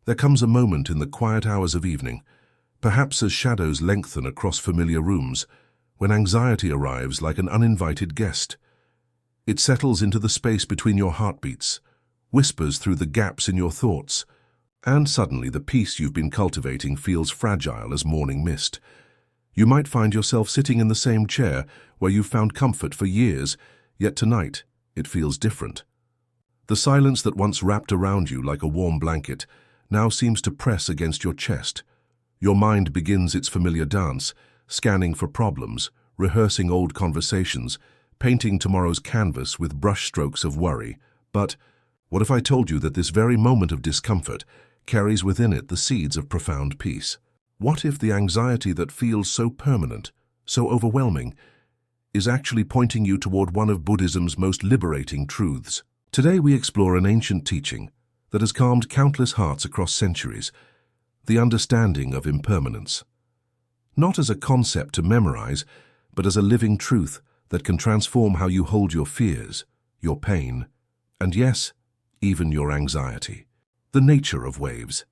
There comes a moment in the quiet hours of evening, perhaps as shadows lengthen across familiar rooms, when anxiety arrives like an uninvited guest. It settles into the space between your heartbeats, whispers through the gaps in your thoughts, and suddenly the peace you've been cultivating feels fragile as morning mist. You might find yourself sitting in the same chair where you've found comfort for years, yet tonight it feels different. The silence that once wrapped around you like a warm blanket now seems to press against your chest. Your mind begins its familiar dance, scanning for problems, rehearsing old conversations, painting tomorrow's canvas with brushstrokes of worry. But what if I told you that this very moment of discomfort carries within it the seeds of profound peace? What if the anxiety that feels so permanent, so overwhelming, is actually pointing you toward one of Buddhism's most liberating truths? Today we explore an ancient teaching that has calmed countless hearts across centuries, the understanding of impermanence. Not as a concept to memorize, but as a living truth that can transform how you hold your fears, your pain, and yes, even your anxiety. The nature of waves.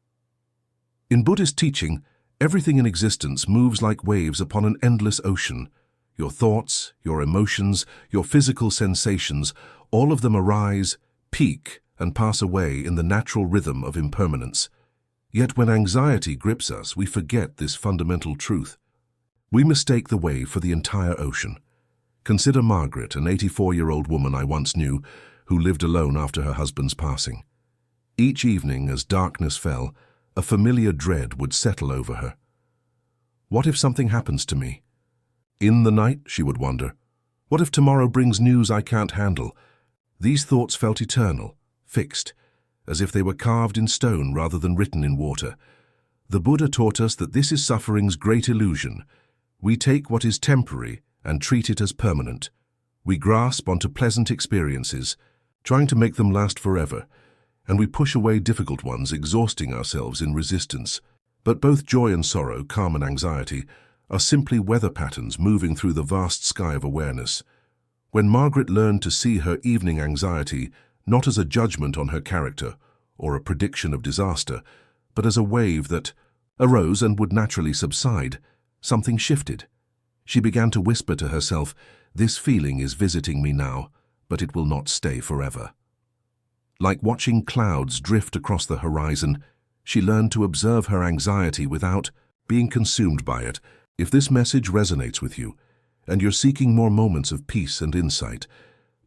In Buddhist teaching, everything in existence moves like waves upon an endless ocean. Your thoughts, your emotions, your physical sensations, all of them arise, peak, and pass away in the natural rhythm of impermanence. Yet when anxiety grips us, we forget this fundamental truth. We mistake the wave for the entire ocean. Consider Margaret, an 84-year-old woman I once knew, who lived alone after her husband's passing. Each evening, as darkness fell, a familiar dread would settle over her. What if something happens to me? In the night, she would wonder. What if tomorrow brings news I can't handle? These thoughts felt eternal, fixed, as if they were carved in stone rather than written in water. The Buddha taught us that this is suffering's great illusion. We take what is temporary and treat it as permanent. We grasp onto pleasant experiences, trying to make them last forever, and we push away difficult ones, exhausting ourselves in resistance. But both joy and sorrow, calm and anxiety, are simply weather patterns moving through the vast sky of awareness. When Margaret learned to see her evening anxiety not as a judgment on her character or a prediction of disaster, but as a wave that arose and would naturally subside, something shifted. She began to whisper to herself, "This feeling is visiting me now, but it will not stay forever." Like watching clouds drift across the horizon, she learned to observe her anxiety without being consumed by it. If this message resonates with you, and you're seeking more moments of peace and insight,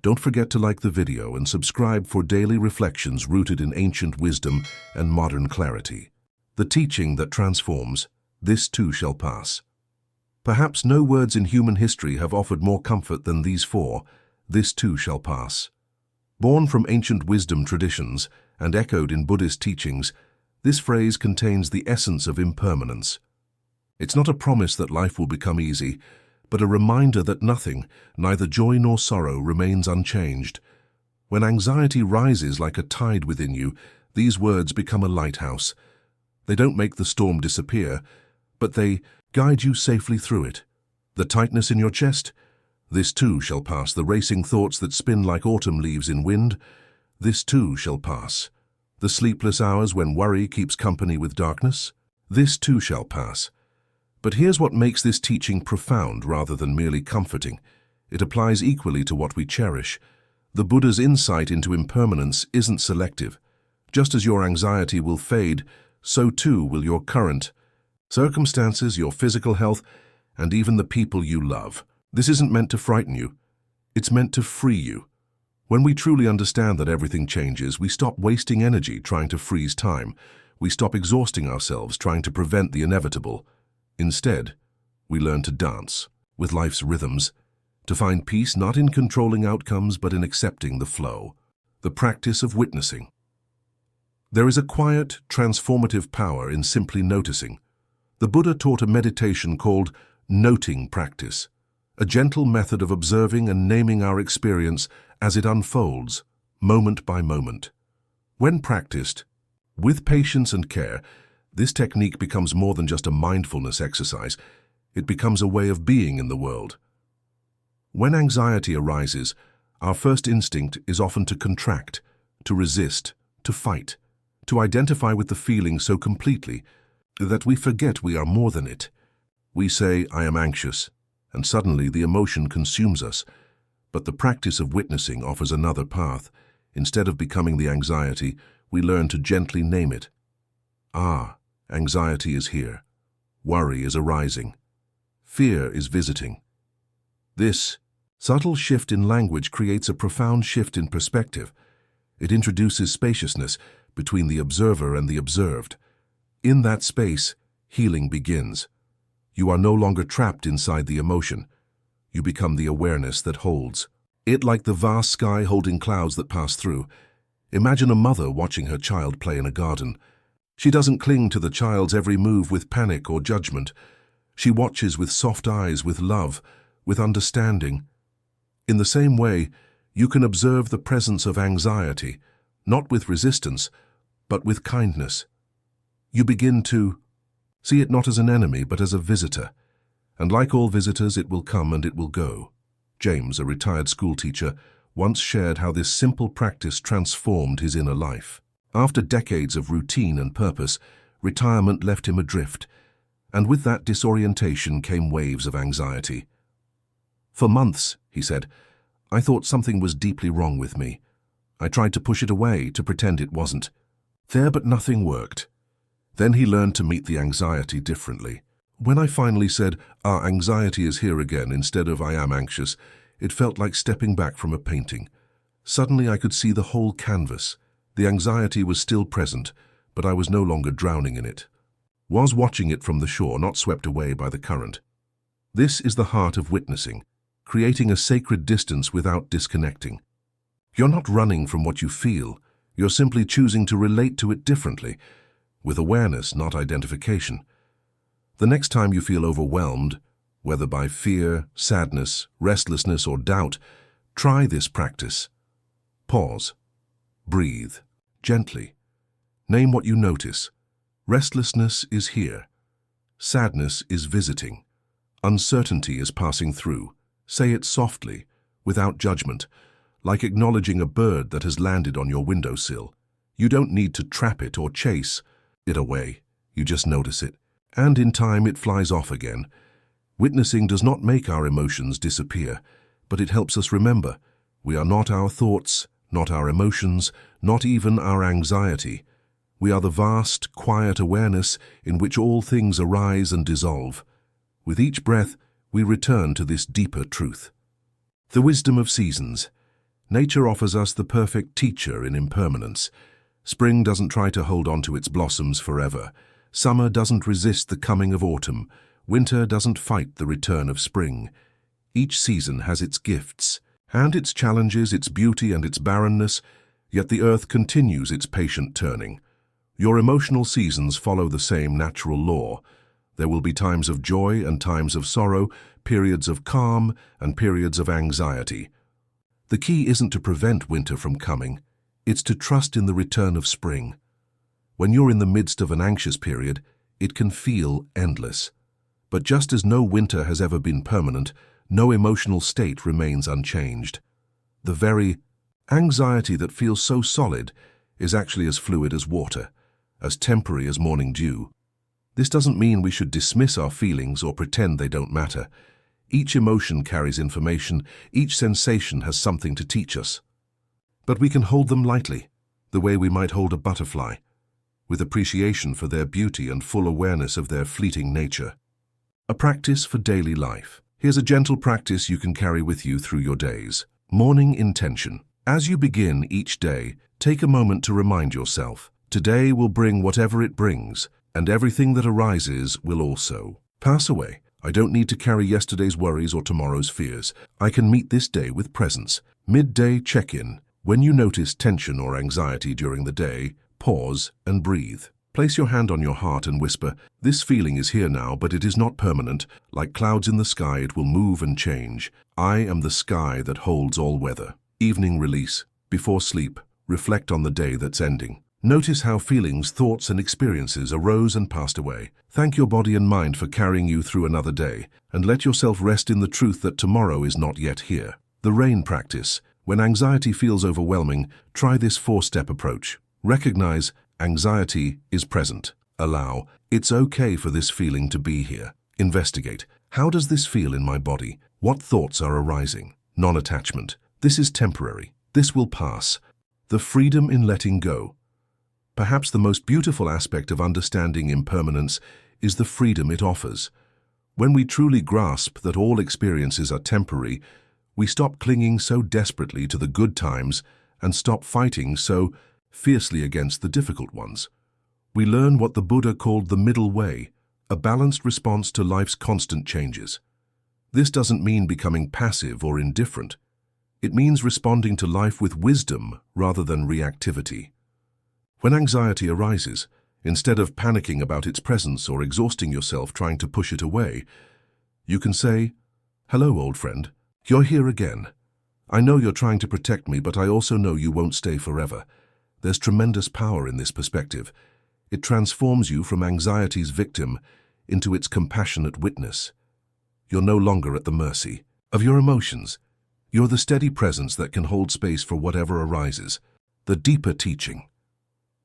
don't forget to like the video and subscribe for daily reflections rooted in ancient wisdom and modern clarity. The teaching that transforms, this too shall pass. Perhaps no words in human history have offered more comfort than these four, this too shall pass. Born from ancient wisdom traditions and echoed in Buddhist teachings, this phrase contains the essence of impermanence. It's not a promise that life will become easy, but a reminder that nothing, neither joy nor sorrow, remains unchanged. When anxiety rises like a tide within you, these words become a lighthouse. They don't make the storm disappear, but they guide you safely through it. The tightness in your chest? This too shall pass. The racing thoughts that spin like autumn leaves in wind? This too shall pass. The sleepless hours when worry keeps company with darkness? This too shall pass. But here's what makes this teaching profound rather than merely comforting. It applies equally to what we cherish. The Buddha's insight into impermanence isn't selective. Just as your anxiety will fade, so too will your current circumstances, your physical health, and even the people you love. This isn't meant to frighten you. It's meant to free you. When we truly understand that everything changes, we stop wasting energy trying to freeze time. We stop exhausting ourselves trying to prevent the inevitable. Instead, we learn to dance with life's rhythms, to find peace not in controlling outcomes but in accepting the flow, the practice of witnessing. There is a quiet, transformative power in simply noticing. The Buddha taught a meditation called noting practice, a gentle method of observing and naming our experience as it unfolds, moment by moment. When practiced, with patience and care, this technique becomes more than just a mindfulness exercise. It becomes a way of being in the world. When anxiety arises, our first instinct is often to contract, to resist, to fight. to identify with the feeling so completely that we forget we are more than it. We say, "I am anxious," and suddenly the emotion consumes us. But the practice of witnessing offers another path. Instead of becoming the anxiety, we learn to gently name it. Ah, anxiety is here. Worry is arising. Fear is visiting. This subtle shift in language creates a profound shift in perspective. It introduces spaciousness between the observer and the observed. In that space, healing begins. You are no longer trapped inside the emotion. You become the awareness that holds it, like the vast sky holding clouds that pass through. Imagine a mother watching her child play in a garden. She doesn't cling to the child's every move with panic or judgment. She watches with soft eyes, with love, with understanding. In the same way, you can observe the presence of anxiety, not with resistance, but with kindness. You begin to see it not as an enemy, but as a visitor. And like all visitors, it will come and it will go. James, a retired schoolteacher, once shared how this simple practice transformed his inner life. After decades of routine and purpose, retirement left him adrift, and with that disorientation came waves of anxiety. "For months," he said, "I thought something was deeply wrong with me. I tried to push it away, to pretend it wasn't there, but nothing worked." Then he learned to meet the anxiety differently. When I finally said, "Our anxiety is here again," instead of "I am anxious," it felt like stepping back from a painting. Suddenly I could see the whole canvas. The anxiety was still present, but I was no longer drowning in it. Was watching it from the shore, not swept away by the current. This is the heart of witnessing, creating a sacred distance without disconnecting. You're not running from what you feel. You're simply choosing to relate to it differently, with awareness, not identification. The next time you feel overwhelmed, whether by fear, sadness, restlessness, or doubt, try this practice. Pause. Breathe. Gently. Name what you notice. Restlessness is here. Sadness is visiting. Uncertainty is passing through. Say it softly, without judgment, like acknowledging a bird that has landed on your windowsill. You don't need to trap it or chase it away. You just notice it. And in time it flies off again. Witnessing does not make our emotions disappear, but it helps us remember we are not our thoughts, not our emotions, not even our anxiety. We are the vast, quiet awareness in which all things arise and dissolve. With each breath, we return to this deeper truth. The wisdom of seasons. Nature offers us the perfect teacher in impermanence. Spring doesn't try to hold on to its blossoms forever. Summer doesn't resist the coming of autumn. Winter doesn't fight the return of spring. Each season has its gifts, and its challenges, its beauty and its barrenness, yet the earth continues its patient turning. Your emotional seasons follow the same natural law. There will be times of joy and times of sorrow, periods of calm and periods of anxiety. The key isn't to prevent winter from coming. It's to trust in the return of spring. When you're in the midst of an anxious period, it can feel endless. But just as no winter has ever been permanent, no emotional state remains unchanged. The very anxiety that feels so solid is actually as fluid as water, as temporary as morning dew. This doesn't mean we should dismiss our feelings or pretend they don't matter. Each emotion carries information, each sensation has something to teach us. But we can hold them lightly, the way we might hold a butterfly, with appreciation for their beauty and full awareness of their fleeting nature. A practice for daily life. Here's a gentle practice you can carry with you through your days. Morning intention. As you begin each day, take a moment to remind yourself, today will bring whatever it brings, and everything that arises will also pass away. I don't need to carry yesterday's worries or tomorrow's fears. I can meet this day with presence. Midday check-in. When you notice tension or anxiety during the day, pause and breathe. Place your hand on your heart and whisper, "This feeling is here now, but it is not permanent. Like clouds in the sky, it will move and change. I am the sky that holds all weather." Evening release. Before sleep, reflect on the day that's ending. Notice how feelings, thoughts, and experiences arose and passed away. Thank your body and mind for carrying you through another day, and let yourself rest in the truth that tomorrow is not yet here. The RAIN practice. When anxiety feels overwhelming, try this 4-step approach. Recognize Anxiety is present. Allow. It's okay for this feeling to be here. Investigate. How does this feel in my body? What thoughts are arising? Non-attachment. This is temporary. This will pass. The freedom in letting go. Perhaps the most beautiful aspect of understanding impermanence is the freedom it offers. When we truly grasp that all experiences are temporary, we stop clinging so desperately to the good times and stop fighting so fiercely against the difficult ones. We learn what the Buddha called the middle way, a balanced response to life's constant changes. This doesn't mean becoming passive or indifferent. It means responding to life with wisdom rather than reactivity. When anxiety arises, instead of panicking about its presence or exhausting yourself trying to push it away, you can say, "Hello, old friend. You're here again. I know you're trying to protect me, but I also know you won't stay forever." There's tremendous power in this perspective. It transforms you from anxiety's victim into its compassionate witness. You're no longer at the mercy of your emotions. You're the steady presence that can hold space for whatever arises. The deeper teaching.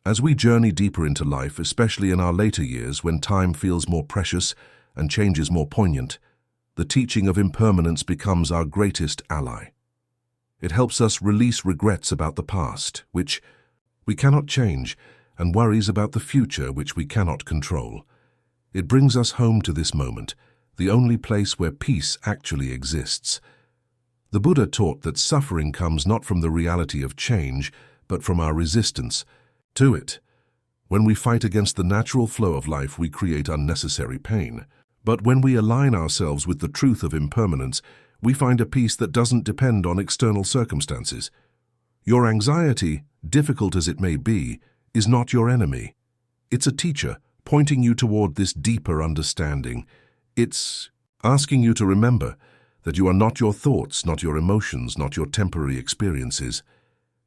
As we journey deeper into life, especially in our later years when time feels more precious and change is more poignant, the teaching of impermanence becomes our greatest ally. It helps us release regrets about the past, which we cannot change, and worries about the future, which we cannot control. It brings us home to this moment, the only place where peace actually exists. The Buddha taught that suffering comes not from the reality of change, but from our resistance to it. When we fight against the natural flow of life, we create unnecessary pain. But when we align ourselves with the truth of impermanence, we find a peace that doesn't depend on external circumstances. Your anxiety, difficult as it may be, is not your enemy. It's a teacher pointing you toward this deeper understanding. It's asking you to remember that you are not your thoughts, not your emotions, not your temporary experiences.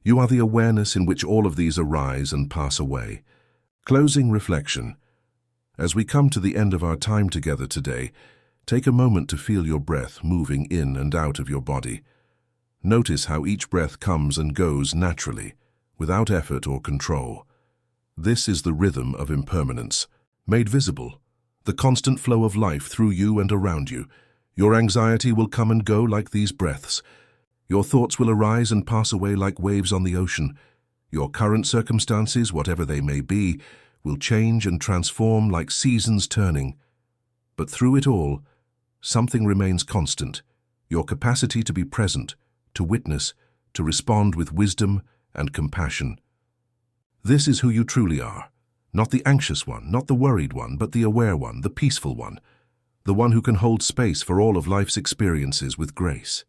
You are the awareness in which all of these arise and pass away. Closing reflection. As we come to the end of our time together today, take a moment to feel your breath moving in and out of your body. Notice how each breath comes and goes naturally, without effort or control. This is the rhythm of impermanence, made visible, the constant flow of life through you and around you. Your anxiety will come and go like these breaths. Your thoughts will arise and pass away like waves on the ocean. Your current circumstances, whatever they may be, will change and transform like seasons turning. But through it all, something remains constant: your capacity to be present, to witness, to respond with wisdom and compassion. This is who you truly are. Not the anxious one, not the worried one, but the aware one, the peaceful one, the one who can hold space for all of life's experiences with grace.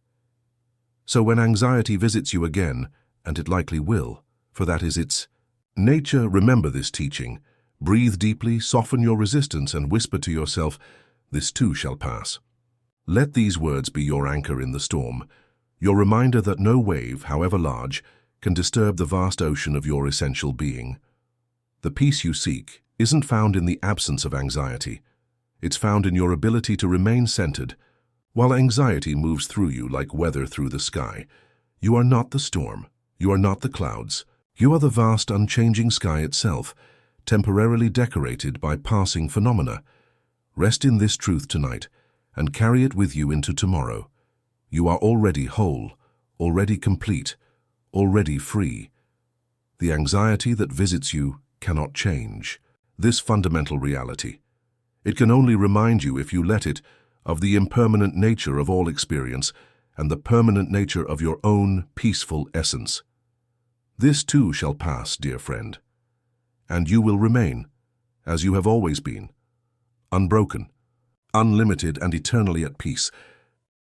So when anxiety visits you again, and it likely will, for that is its nature, remember this teaching. Breathe deeply, soften your resistance, and whisper to yourself, "This too shall pass." Let these words be your anchor in the storm, your reminder that no wave, however large, can disturb the vast ocean of your essential being. The peace you seek isn't found in the absence of anxiety. It's found in your ability to remain centered. While anxiety moves through you like weather through the sky, you are not the storm, you are not the clouds. You are the vast, unchanging sky itself, temporarily decorated by passing phenomena. Rest in this truth tonight, and carry it with you into tomorrow. You are already whole, already complete, already free. The anxiety that visits you cannot change this fundamental reality. It can only remind you, if you let it, of the impermanent nature of all experience and the permanent nature of your own peaceful essence. This too shall pass, dear friend, and you will remain, as you have always been, unbroken, unlimited, and eternally at peace.